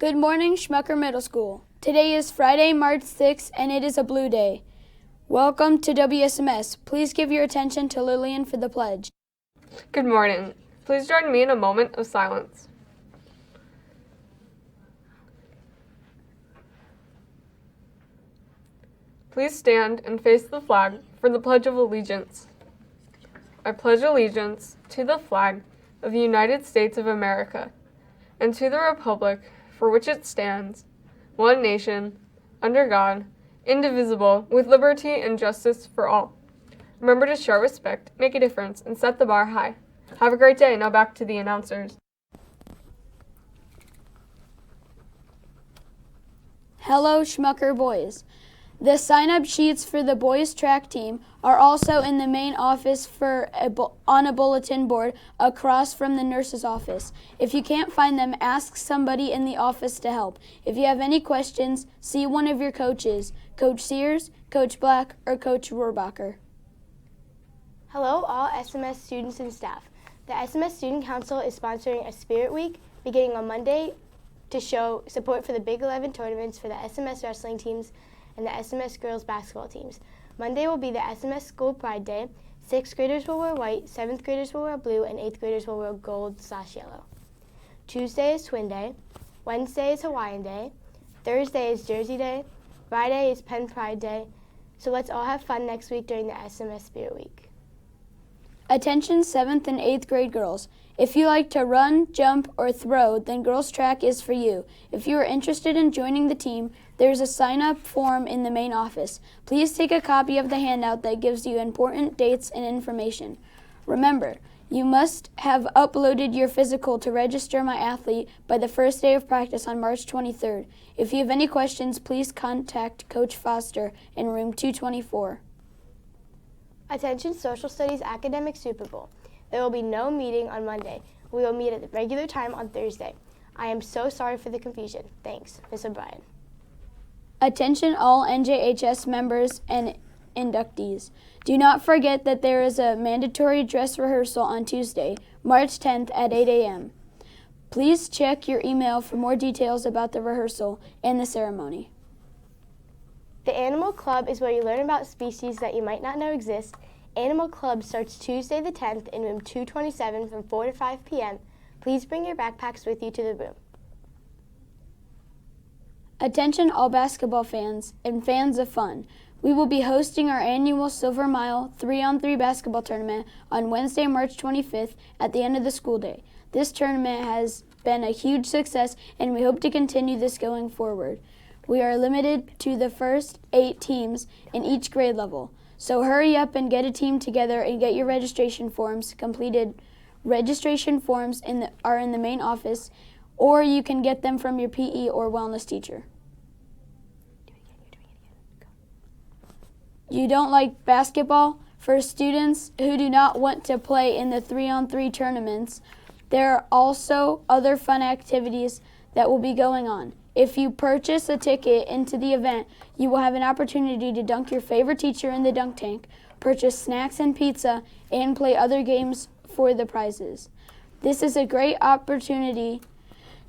Good morning, Schmucker Middle School. Today is Friday, March 6th, and it is a blue day. Welcome to WSMS. Please give your attention to Lillian for the pledge. Good morning. Please join me in a moment of silence. Please stand and face the flag for the Pledge of Allegiance. I pledge allegiance to the flag of the United States of America and to the republic for which it stands, one nation, under God, indivisible, with liberty and justice for all. Remember to show respect, make a difference, and set the bar high. Have a great day. Now back to the announcers. Hello, Schmucker boys. The sign-up sheets for the boys' track team are also in the main office on a bulletin board across from the nurse's office. If you can't find them, ask somebody in the office to help. If you have any questions, see one of your coaches, Coach Sears, Coach Black, or Coach Rohrbacher. Hello, all SMS students and staff. The SMS Student Council is sponsoring a Spirit Week beginning on Monday to show support for the Big 11 tournaments for the SMS wrestling teams and the SMS girls basketball teams. Monday will be the SMS School Pride Day. 6th graders will wear white, 7th graders will wear blue, and 8th graders will wear gold/yellow. Tuesday is Twin Day. Wednesday is Hawaiian Day. Thursday is Jersey Day. Friday is Penn Pride Day. So let's all have fun next week during the SMS Spirit Week. Attention 7th and 8th grade girls. If you like to run, jump, or throw, then girls track is for you. If you are interested in joining the team, there's a sign-up form in the main office. Please take a copy of the handout that gives you important dates and information. Remember, you must have uploaded your physical to register my athlete by the first day of practice on March 23rd. If you have any questions, please contact Coach Foster in room 224. Attention Social Studies Academic Super Bowl. There will be no meeting on Monday. We will meet at the regular time on Thursday. I am so sorry for the confusion. Thanks, Ms. O'Brien. Attention all NJHS members and inductees. Do not forget that there is a mandatory dress rehearsal on Tuesday, March 10th at 8 a.m. Please check your email for more details about the rehearsal and the ceremony. The Animal Club is where you learn about species that you might not know exist. Animal Club starts Tuesday the 10th in room 227 from 4 to 5 p.m. Please bring your backpacks with you to the room. Attention all basketball fans and fans of fun. We will be hosting our annual Silver Mile 3-on-3 basketball tournament on Wednesday, March 25th at the end of the school day. This tournament has been a huge success and we hope to continue this going forward. We are limited to the first 8 teams in each grade level. So hurry up and get a team together and get your registration forms completed. Registration forms are in the main office, or you can get them from your PE or wellness teacher. You don't like basketball? For students who do not want to play in the 3-on-3 tournaments, there are also other fun activities that will be going on. If you purchase a ticket into the event, you will have an opportunity to dunk your favorite teacher in the dunk tank, purchase snacks and pizza, and play other games for the prizes. This is a great opportunity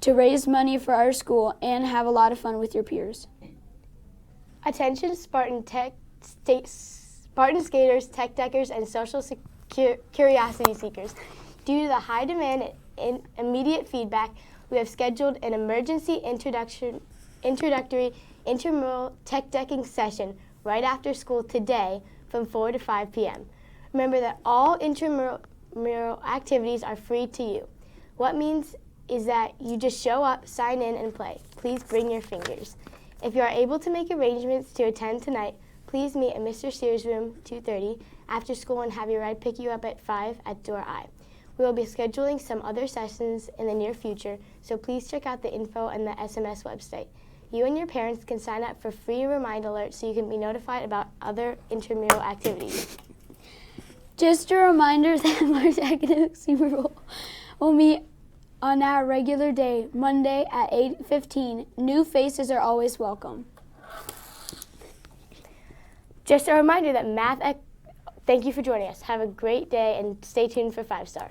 to raise money for our school and have a lot of fun with your peers. Attention Spartan skaters, tech deckers, and social curiosity seekers. Due to the high demand and immediate feedback, we have scheduled an emergency introductory intramural tech decking session right after school today from 4 to 5 p.m. Remember that all intramural activities are free to you. What means is that you just show up, sign in, and play. Please bring your fingers. If you are able to make arrangements to attend tonight, please meet at Mr. Sears' room 230 after school and have your ride pick you up at 5 at door I. We will be scheduling some other sessions in the near future, so please check out the info on the SMS website. You and your parents can sign up for free remind alerts so you can be notified about other intramural activities. Just a reminder that March Academic Super Bowl will meet on our regular day, Monday at 8:15. New faces are always welcome. Just a reminder that thank you for joining us. Have a great day and stay tuned for 5 Star.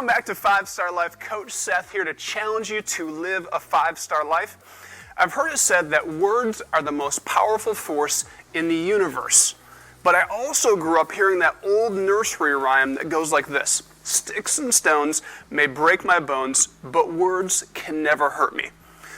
Welcome back to 5-Star Life. Coach Seth here to challenge you to live a 5-star life. I've heard it said that words are the most powerful force in the universe. But I also grew up hearing that old nursery rhyme that goes like this: sticks and stones may break my bones, but words can never hurt me.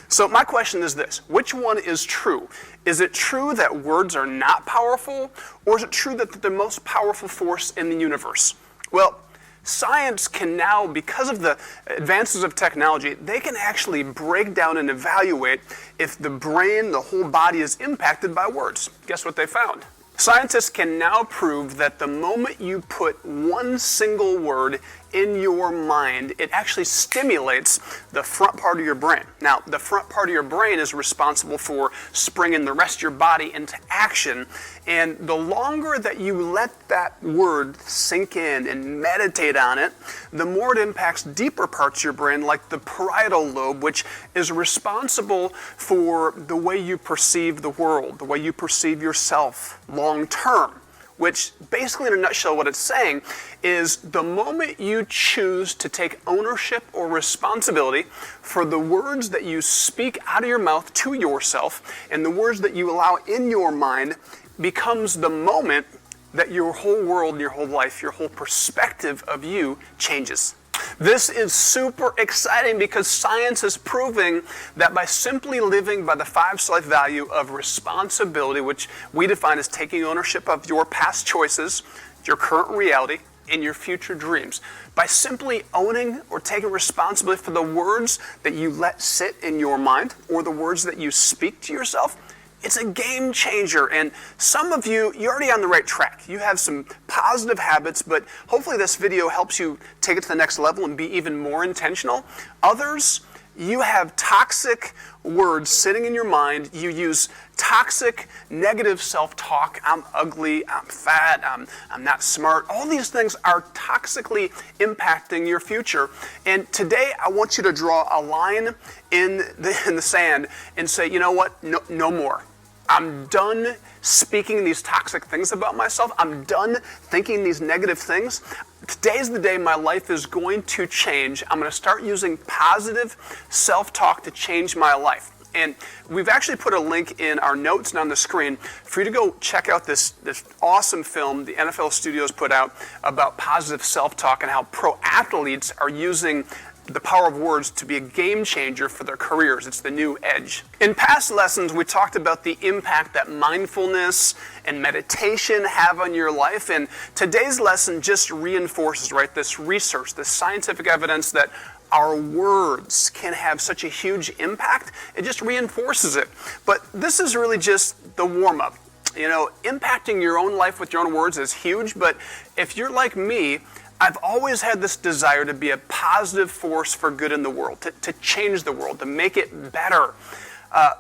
So my question is this: which one is true? Is it true that words are not powerful, or is it true that they're the most powerful force in the universe? Well, science can now, because of the advances of technology, they can actually break down and evaluate if the brain, the whole body, is impacted by words. Guess what they found? Scientists can now prove that the moment you put one single word in your mind, it actually stimulates the front part of your brain. Now, the front part of your brain is responsible for springing the rest of your body into action, and the longer that you let that word sink in and meditate on it, the more it impacts deeper parts of your brain, like the parietal lobe, which is responsible for the way you perceive the world, the way you perceive yourself long term. Which basically, in a nutshell, what it's saying is the moment you choose to take ownership or responsibility for the words that you speak out of your mouth to yourself and the words that you allow in your mind becomes the moment that your whole world, your whole life, your whole perspective of you changes. This is super exciting because science is proving that by simply living by the 5-star life value of responsibility, which we define as taking ownership of your past choices, your current reality, and your future dreams, by simply owning or taking responsibility for the words that you let sit in your mind or the words that you speak to yourself, it's a game changer. And some of you, you're already on the right track. You have some positive habits, but hopefully this video helps you take it to the next level and be even more intentional. Others, you have toxic words sitting in your mind. You use toxic, negative self-talk. I'm ugly, I'm fat, I'm not smart. All these things are toxically impacting your future. And today I want you to draw a line in the sand and say, you know what, no more. I'm done speaking these toxic things about myself. I'm done thinking these negative things. Today's the day my life is going to change. I'm going to start using positive self-talk to change my life. And we've actually put a link in our notes and on the screen for you to go check out this awesome film the NFL Studios put out about positive self-talk and how pro athletes are using the power of words to be a game changer for their careers. It's the new edge. In past lessons, we talked about the impact that mindfulness and meditation have on your life, and today's lesson just reinforces, this research, this scientific evidence that our words can have such a huge impact. It just reinforces it. But this is really just the warm-up. You know, impacting your own life with your own words is huge, but if you're like me, I've always had this desire to be a positive force for good in the world, to change the world, to make it better.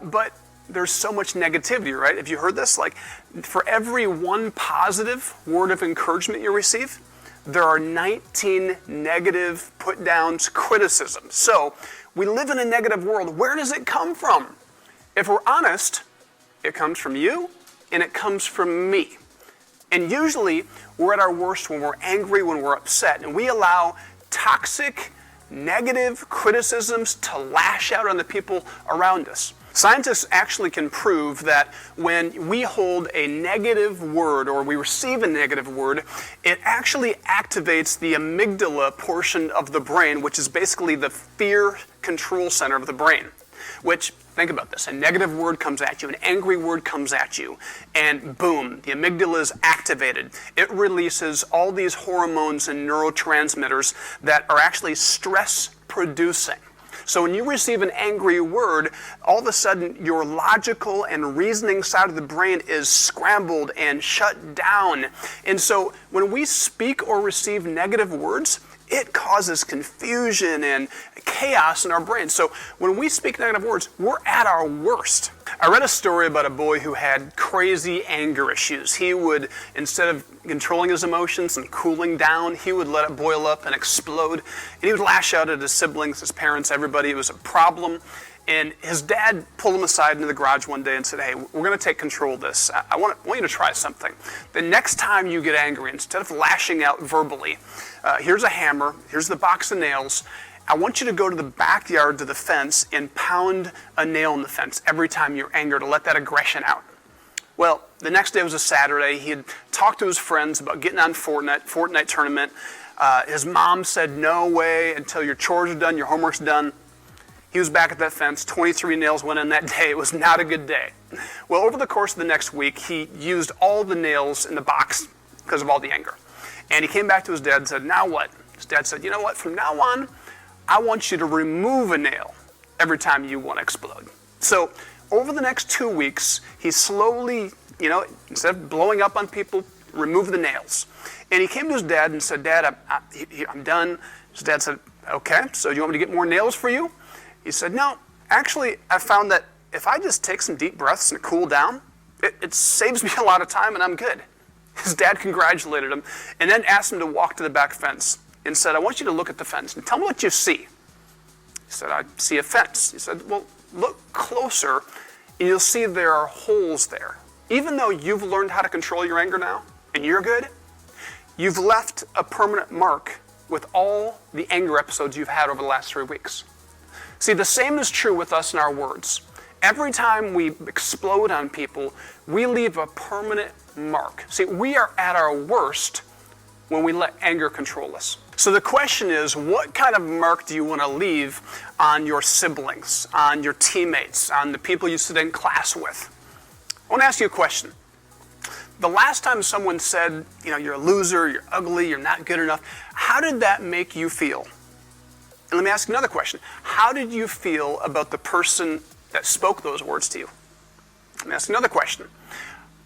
But there's so much negativity, right? Have you heard this? Like, for every one positive word of encouragement you receive, there are 19 negative put-downs, criticisms. So we live in a negative world. Where does it come from? If we're honest, it comes from you and it comes from me. And usually, we're at our worst when we're angry, when we're upset, and we allow toxic, negative criticisms to lash out on the people around us. Scientists actually can prove that when we hold a negative word or we receive a negative word, it actually activates the amygdala portion of the brain, which is basically the fear control center of the brain. Which, think about this, a negative word comes at you, an angry word comes at you, and boom, the amygdala is activated. It releases all these hormones and neurotransmitters that are actually stress-producing. So when you receive an angry word, all of a sudden your logical and reasoning side of the brain is scrambled and shut down. And so when we speak or receive negative words, it causes confusion and chaos in our brains. So when we speak negative words, we're at our worst. I read a story about a boy who had crazy anger issues. He would, instead of controlling his emotions and cooling down, he would let it boil up and explode. And he would lash out at his siblings, his parents, everybody. It was a problem. And his dad pulled him aside into the garage one day and said, hey, we're going to take control of this. I want you to try something. The next time you get angry, instead of lashing out verbally, here's a hammer, here's the box of nails. I want you to go to the backyard to the fence and pound a nail in the fence every time you're angry to let that aggression out. Well, the next day was a Saturday. He had talked to his friends about getting on Fortnite tournament. His mom said, no way until your chores are done, your homework's done. He was back at that fence. 23 nails went in that day. It was not a good day. Well, over the course of the next week, he used all the nails in the box because of all the anger. And he came back to his dad and said, now what? His dad said, you know what? From now on, I want you to remove a nail every time you want to explode. So over the next 2 weeks, he slowly, instead of blowing up on people, removed the nails. And he came to his dad and said, Dad, I'm done. His dad said, okay, so you want me to get more nails for you? He said, no, actually, I found that if I just take some deep breaths and cool down, it saves me a lot of time and I'm good. His dad congratulated him and then asked him to walk to the back fence and said, I want you to look at the fence and tell me what you see. He said, I see a fence. He said, well, look closer and you'll see there are holes there. Even though you've learned how to control your anger now and you're good, you've left a permanent mark with all the anger episodes you've had over the last 3 weeks. See, the same is true with us in our words. Every time we explode on people, we leave a permanent mark. See, we are at our worst when we let anger control us. So the question is, what kind of mark do you want to leave on your siblings, on your teammates, on the people you sit in class with? I want to ask you a question. The last time someone said, you're a loser, you're ugly, you're not good enough, how did that make you feel? And let me ask another question. How did you feel about the person that spoke those words to you? Let me ask another question.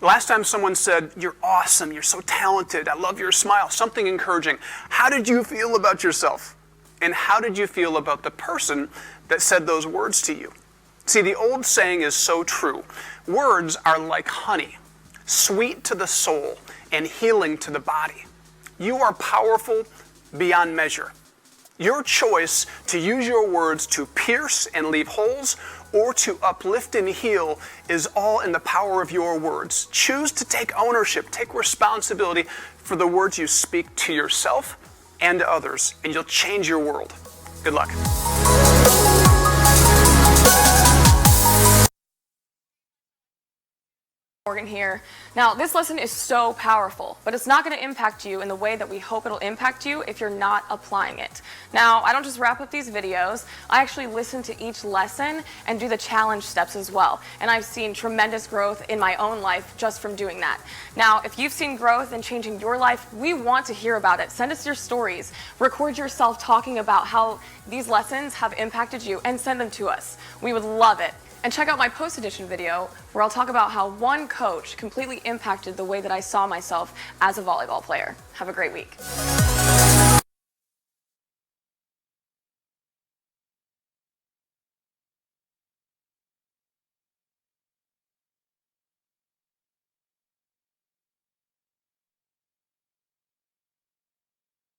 The last time someone said, you're awesome, you're so talented, I love your smile, something encouraging, how did you feel about yourself? And how did you feel about the person that said those words to you? See, the old saying is so true. Words are like honey, sweet to the soul and healing to the body. You are powerful beyond measure. Your choice to use your words to pierce and leave holes or to uplift and heal is all in the power of your words. Choose to take ownership, take responsibility for the words you speak to yourself and to others, and you'll change your world. Good luck. Morgan here. Now, this lesson is so powerful, but it's not going to impact you in the way that we hope it'll impact you if you're not applying it. Now, I don't just wrap up these videos. I actually listen to each lesson and do the challenge steps as well. And I've seen tremendous growth in my own life just from doing that. Now, if you've seen growth in changing your life, we want to hear about it. Send us your stories. Record yourself talking about how these lessons have impacted you and send them to us. We would love it. And check out my post-edition video where I'll talk about how one coach completely impacted the way that I saw myself as a volleyball player. Have a great week.